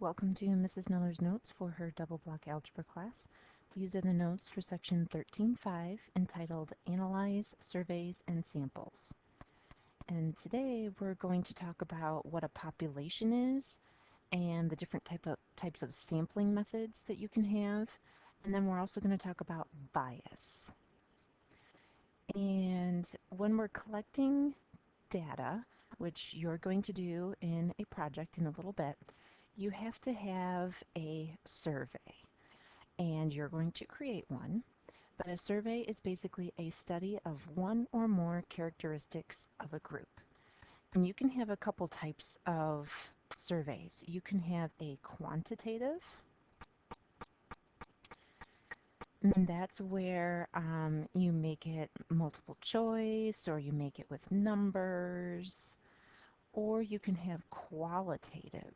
Welcome to Mrs. Miller's notes for her double block algebra class. These are the notes for section 13.5 entitled Analyze Surveys and Samples. And today we're going to talk about what a population is and the different types of sampling methods that you can have. And then we're also going to talk about bias. And when we're collecting data, which you're going to do in a project in a little bit, you have to have a survey, and you're going to create one. But a survey is basically a study of one or more characteristics of a group. And you can have a couple types of surveys. You can have a quantitative, and that's where you make it multiple choice, or you make it with numbers, or you can have qualitative.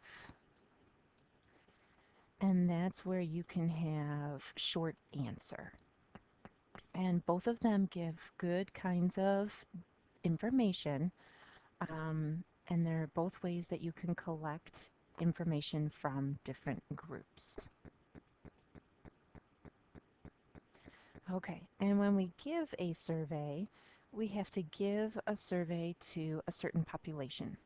And that's where you can have short answer. And both of them give good kinds of information, and they're both ways that you can collect information from different groups. Okay, and when we give a survey, we have to give a survey to a certain population.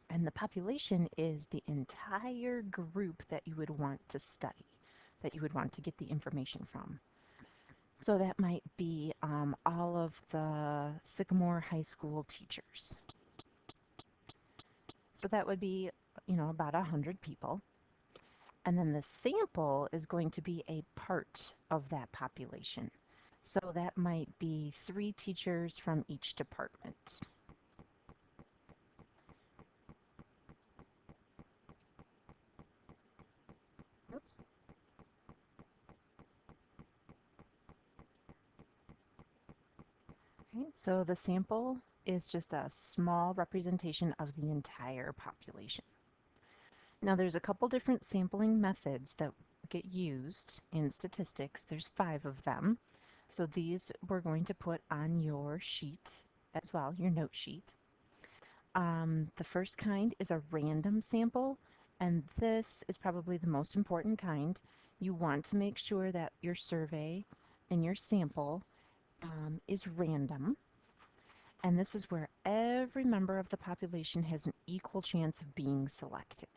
And the population is the entire group that you would want to study, that you would want to get the information from. So that might be all of the Sycamore High School teachers. So that would be, about 100 people. And then the sample is going to be a part of that population. So that might be 3 teachers from each department. Oops. Okay, so the sample is just a small representation of the entire population. Now there's a couple different sampling methods that get used in statistics. There's 5 of them. So these we're going to put on your sheet as well, your note sheet. The first kind is a random sample, and this is probably the most important kind. You want to make sure that your survey and your sample is random. And this is where every member of the population has an equal chance of being selected.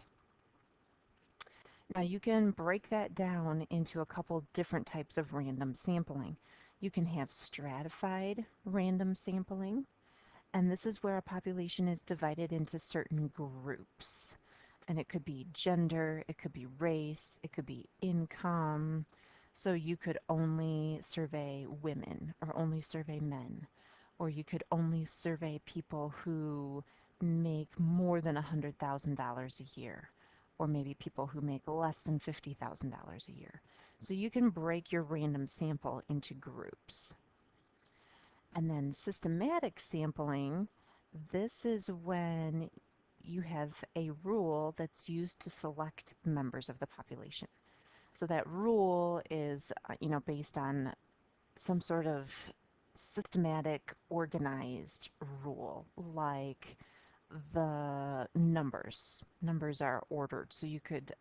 Now you can break that down into a couple different types of random sampling. You can have stratified random sampling, and this is where a population is divided into certain groups. And it could be gender, it could be race, it could be income. So you could only survey women or only survey men, or you could only survey people who make more than $100,000 a year, or maybe people who make less than $50,000 a year. So you can break your random sample into groups. And then systematic sampling, this is when you have a rule that's used to select members of the population. So that rule is, based on some sort of systematic, organized rule, like the numbers. Numbers are ordered, so you could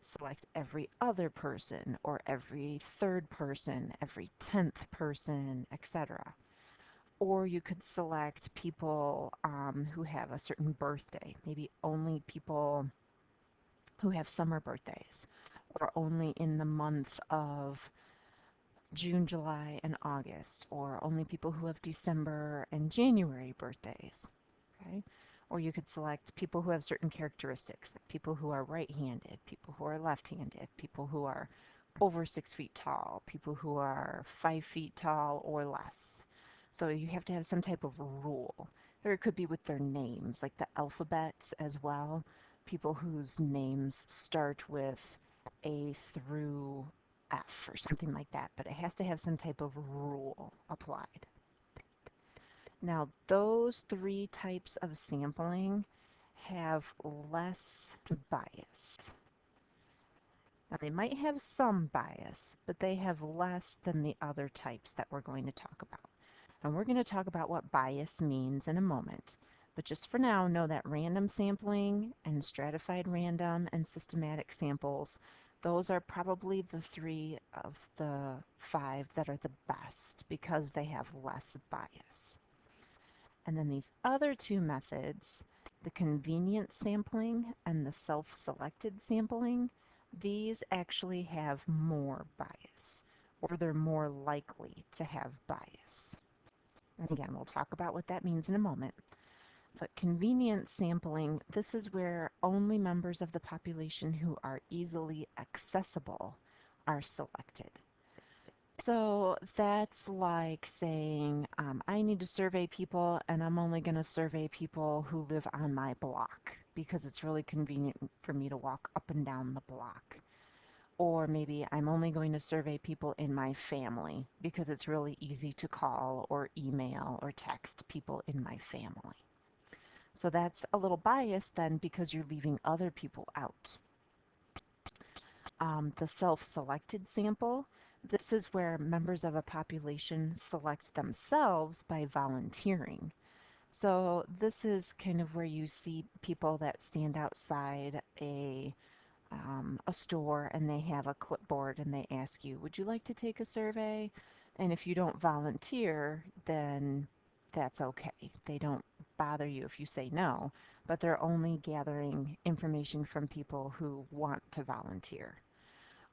select every other person, or every third person, every 10th person, etc. Or you could select people who have a certain birthday, maybe only people who have summer birthdays, or only in the month of June, July, and August, or only people who have December and January birthdays. Okay? Or you could select people who have certain characteristics, like people who are right-handed, people who are left-handed, people who are over 6 feet tall, people who are 5 feet tall or less. So you have to have some type of rule. Or it could be with their names, like the alphabet as well. People whose names start with A through F or something like that, but it has to have some type of rule applied. Now, those 3 types of sampling have less bias. Now, they might have some bias, but they have less than the other types that we're going to talk about. And we're going to talk about what bias means in a moment. But just for now, know that random sampling and stratified random and systematic samples, those are probably the three of the five that are the best because they have less bias. And then these other two methods, the convenience sampling and the self-selected sampling, these actually have more bias, or they're more likely to have bias. And again, we'll talk about what that means in a moment. But convenience sampling, this is where only members of the population who are easily accessible are selected. So that's like saying, I need to survey people and I'm only going to survey people who live on my block because it's really convenient for me to walk up and down the block. Or maybe I'm only going to survey people in my family because it's really easy to call or email or text people in my family. So that's a little biased then because you're leaving other people out. The self-selected sample, this is where members of a population select themselves by volunteering. So this is kind of where you see people that stand outside a store and they have a clipboard and they ask you, would you like to take a survey? And if you don't volunteer, then that's okay. They don't bother you if you say no, but they're only gathering information from people who want to volunteer.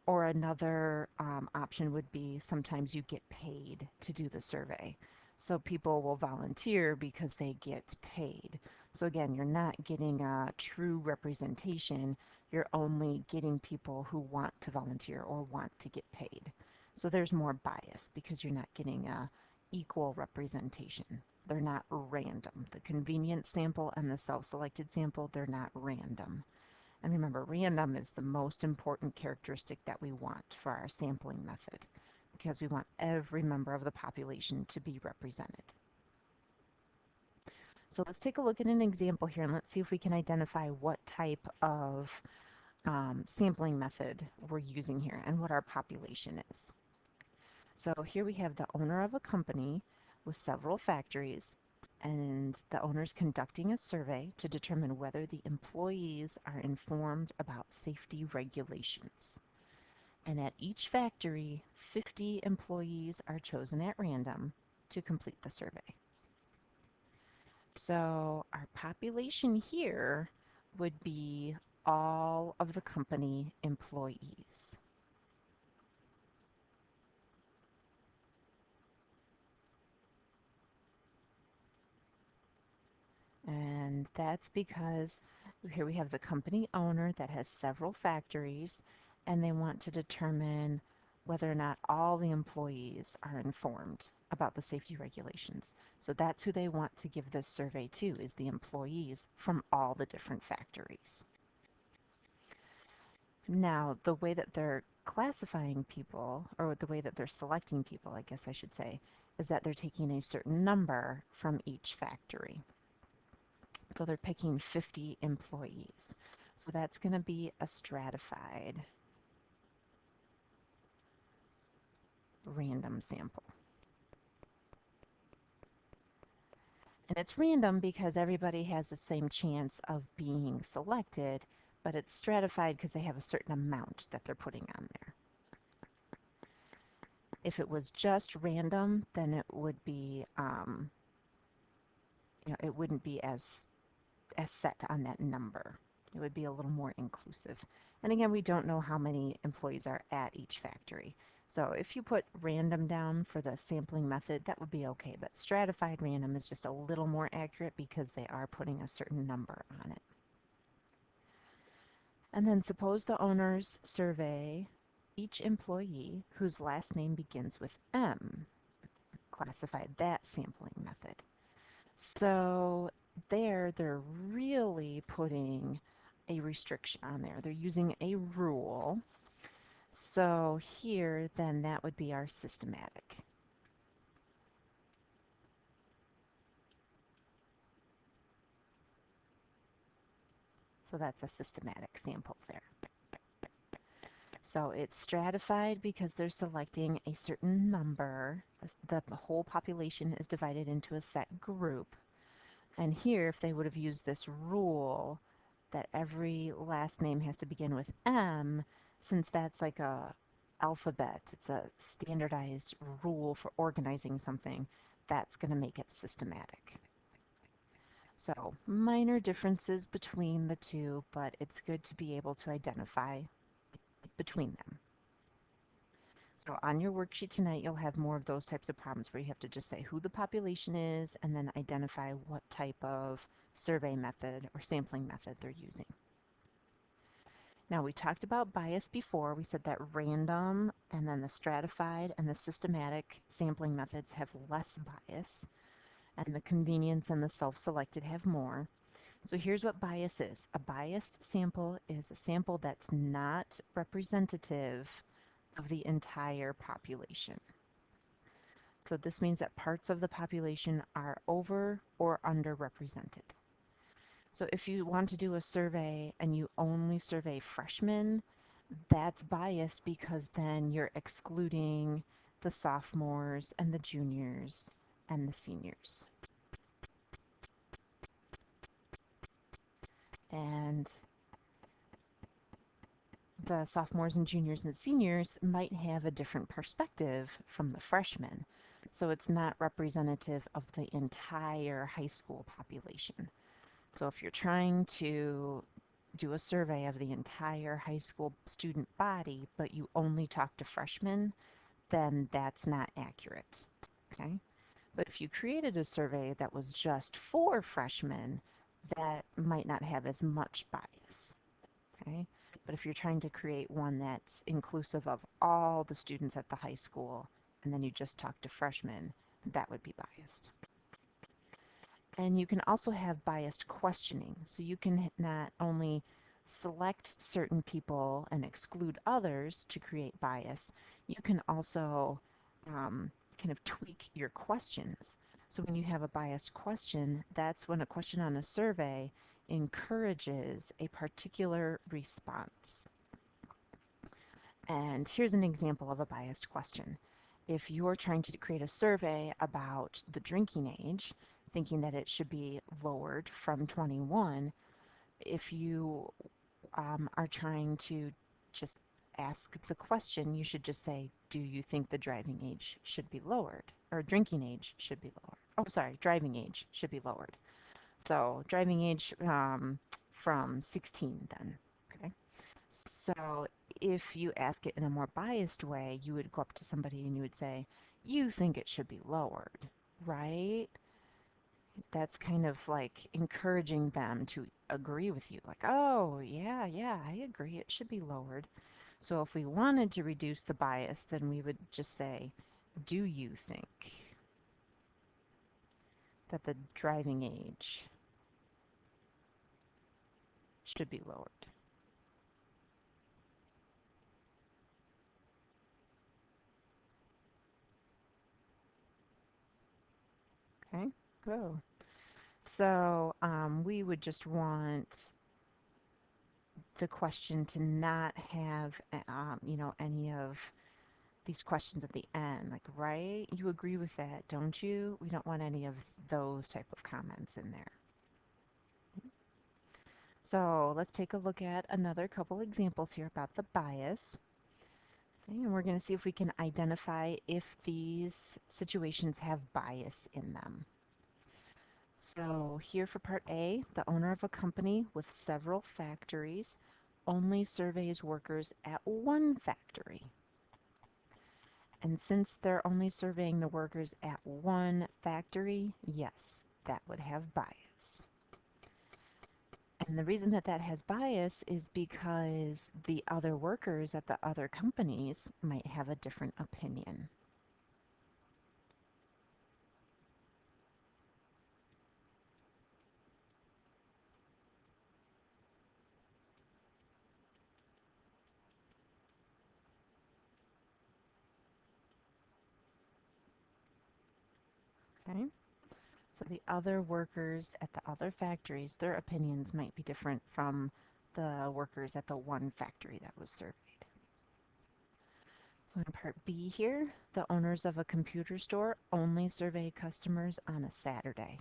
Or another option would be sometimes you get paid to do the survey. So people will volunteer because they get paid. So again, you're not getting a true representation. You're only getting people who want to volunteer or want to get paid. So there's more bias because you're not getting a equal representation. They're not random. The convenience sample and the self-selected sample, they're not random. And remember, random is the most important characteristic that we want for our sampling method because we want every member of the population to be represented. So let's take a look at an example here and let's see if we can identify what type of sampling method we're using here and what our population is. So here we have the owner of a company with several factories, and the owner's conducting a survey to determine whether the employees are informed about safety regulations. And at each factory, 50 employees are chosen at random to complete the survey. So our population here would be all of the company employees. And that's because here we have the company owner that has several factories, and they want to determine whether or not all the employees are informed about the safety regulations. So that's who they want to give this survey to, is the employees from all the different factories. Now, the way that they're classifying people, or the way that they're selecting people, I guess I should say, is that they're taking a certain number from each factory. So they're picking 50 employees. So that's going to be a stratified random sample. And it's random because everybody has the same chance of being selected, but it's stratified because they have a certain amount that they're putting on there. If it was just random, then it would be, it wouldn't be as set on that number. It would be a little more inclusive. And again, we don't know how many employees are at each factory. So if you put random down for the sampling method, that would be okay. But stratified random is just a little more accurate because they are putting a certain number on it. And then suppose the owners survey each employee whose last name begins with M, classified that sampling method. So there, they're really putting a restriction on there. They're using a rule. So here, then that would be our systematic. So that's a systematic sample there. So it's stratified because they're selecting a certain number. The whole population is divided into a set group. And here, if they would have used this rule that every last name has to begin with M, since that's like a alphabet, it's a standardized rule for organizing something, that's going to make it systematic. So minor differences between the two, but it's good to be able to identify between them. So on your worksheet tonight, you'll have more of those types of problems where you have to just say who the population is and then identify what type of survey method or sampling method they're using. Now we talked about bias before. We said that random and then the stratified and the systematic sampling methods have less bias, and the convenience and the self-selected have more. So here's what bias is. A biased sample is a sample that's not representative of the entire population. So this means that parts of the population are over or underrepresented. So if you want to do a survey and you only survey freshmen, that's biased because then you're excluding the sophomores and the juniors and the seniors. And the sophomores and juniors and seniors might have a different perspective from the freshmen. So it's not representative of the entire high school population. So if you're trying to do a survey of the entire high school student body, but you only talk to freshmen, then that's not accurate. Okay? But if you created a survey that was just for freshmen, that might not have as much bias. Okay? But if you're trying to create one that's inclusive of all the students at the high school, and then you just talk to freshmen, that would be biased. And you can also have biased questioning. So you can not only select certain people and exclude others to create bias, you can also kind of tweak your questions. So when you have a biased question, that's when a question on a survey encourages a particular response. And here's an example of a biased question. If you're trying to create a survey about the drinking age, thinking that it should be lowered from 21, if you are trying to just ask the question, you should just say, do you think the driving age should be lowered? Or drinking age should be lowered. Oh, sorry, driving age should be lowered. So driving age from 16 then. Okay. So if you ask it in a more biased way, you would go up to somebody and you would say, you think it should be lowered, right? That's kind of like encouraging them to agree with you. Like, oh, yeah, I agree, it should be lowered. So if we wanted to reduce the bias, then we would just say, do you think that the driving age should be lowered? Okay, go. So we would just want the question to not have, any of these questions at the end, like, right? You agree with that, don't you? We don't want any of those type of comments in there. So let's take a look at another couple examples here about the bias. Okay, and we're going to see if we can identify if these situations have bias in them. So here for part A, the owner of a company with several factories only surveys workers at one factory. And since they're only surveying the workers at one factory, yes, that would have bias. And the reason that that has bias is because the other workers at the other companies might have a different opinion. Okay? So the other workers at the other factories, their opinions might be different from the workers at the one factory that was surveyed. So in part B here, the owners of a computer store only survey customers on a Saturday.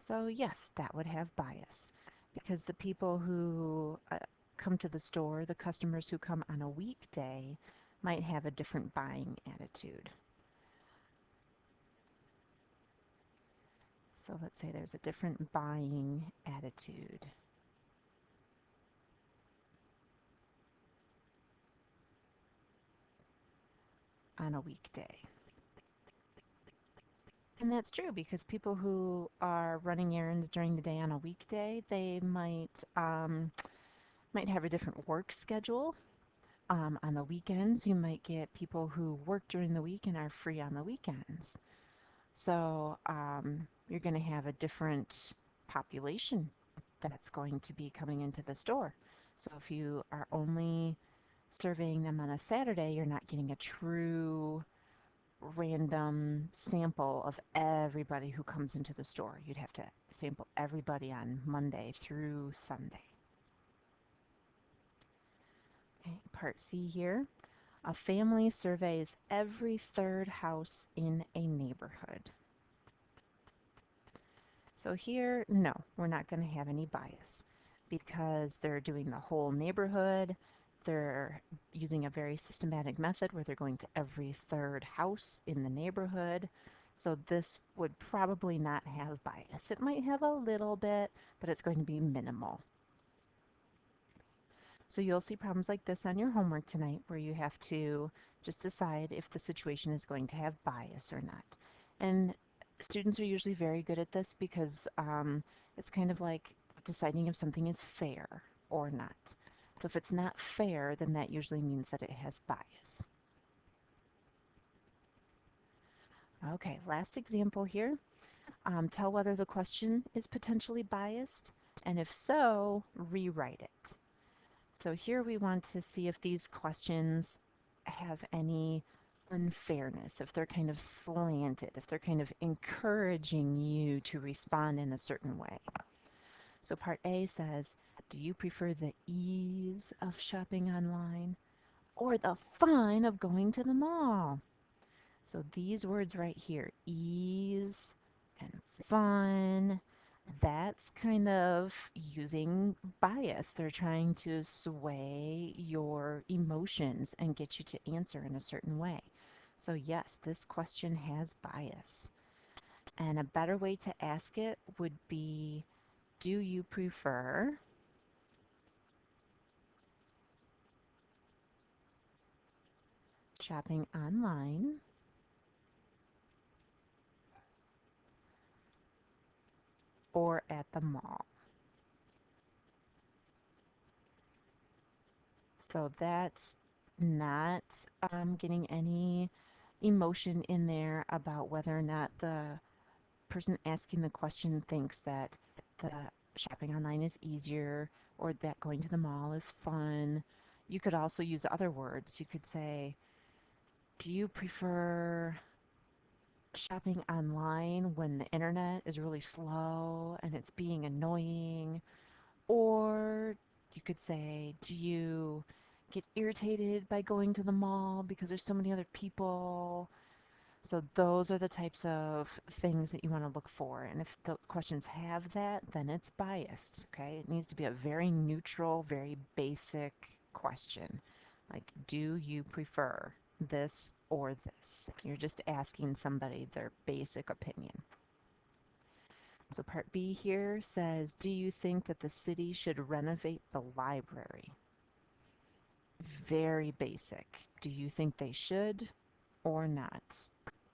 So yes, that would have bias because the people who come to the store, the customers who come on a weekday, might have a different buying attitude. So let's say there's a different buying attitude on a weekday. And that's true because people who are running errands during the day on a weekday, they might have a different work schedule. On the weekends, you might get people who work during the week and are free on the weekends. So you're going to have a different population that's going to be coming into the store. So if you are only surveying them on a Saturday, you're not getting a true random sample of everybody who comes into the store. You'd have to sample everybody on Monday through Sunday. Okay, part C here. A family surveys every third house in a neighborhood. So here, no, we're not going to have any bias because they're doing the whole neighborhood. They're using a very systematic method where they're going to every third house in the neighborhood. So this would probably not have bias. It might have a little bit, but it's going to be minimal. So you'll see problems like this on your homework tonight where you have to just decide if the situation is going to have bias or not. And students are usually very good at this because it's kind of like deciding if something is fair or not. So if it's not fair, then that usually means that it has bias. Okay, last example here. Tell whether the question is potentially biased, and if so, rewrite it. So here we want to see if these questions have any unfairness, if they're kind of slanted, if they're kind of encouraging you to respond in a certain way. So part A says, do you prefer the ease of shopping online or the fun of going to the mall? So these words right here, ease and fun, that's kind of using bias. They're trying to sway your emotions and get you to answer in a certain way. So yes, this question has bias. And a better way to ask it would be, do you prefer shopping online or at the mall? So that's not getting any emotion in there about whether or not the person asking the question thinks that the shopping online is easier or that going to the mall is fun. You could also use other words. You could say, do you prefer shopping online when the internet is really slow and it's being annoying? Or you could say, do you get irritated by going to the mall because there's so many other people? So those are the types of things that you want to look for. And if the questions have that, then it's biased, okay? It needs to be a very neutral, very basic question. Like, do you prefer this or this? You're just asking somebody their basic opinion. So part B here says, do you think that the city should renovate the library? Very basic. Do you think they should or not?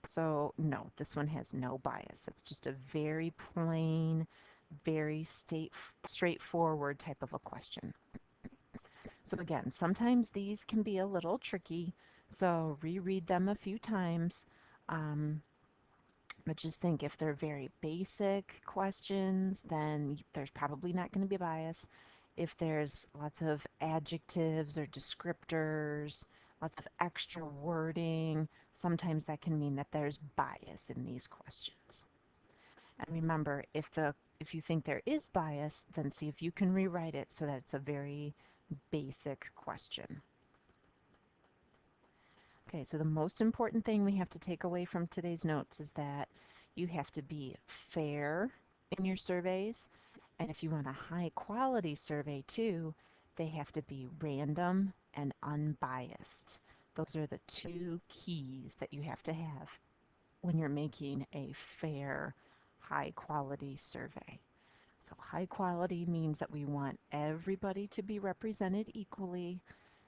So no, this one has no bias. It's just a very plain, very straightforward type of a question. So again, sometimes these can be a little tricky, so reread them a few times. Um, but just think if they're very basic questions, then there's probably not going to be bias. If there's lots of adjectives or descriptors, lots of extra wording, sometimes that can mean that there's bias in these questions. And remember, if you think there is bias, then see if you can rewrite it so that it's a very basic question. Okay, so the most important thing we have to take away from today's notes is that you have to be fair in your surveys. And if you want a high quality survey too, they have to be random and unbiased. Those are the two keys that you have to have when you're making a fair, high quality survey. So high quality means that we want everybody to be represented equally,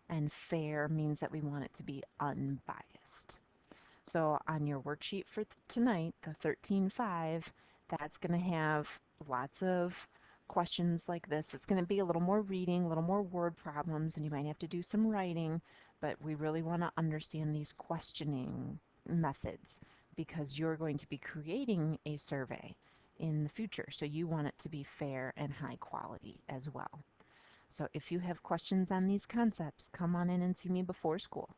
and fair means that we want it to be unbiased. So on your worksheet for tonight, the 13.5, that's going to have lots of questions like this. It's going to be a little more reading, a little more word problems, and you might have to do some writing, but we really want to understand these questioning methods because you're going to be creating a survey in the future. So you want it to be fair and high quality as well. So if you have questions on these concepts, come on in and see me before school.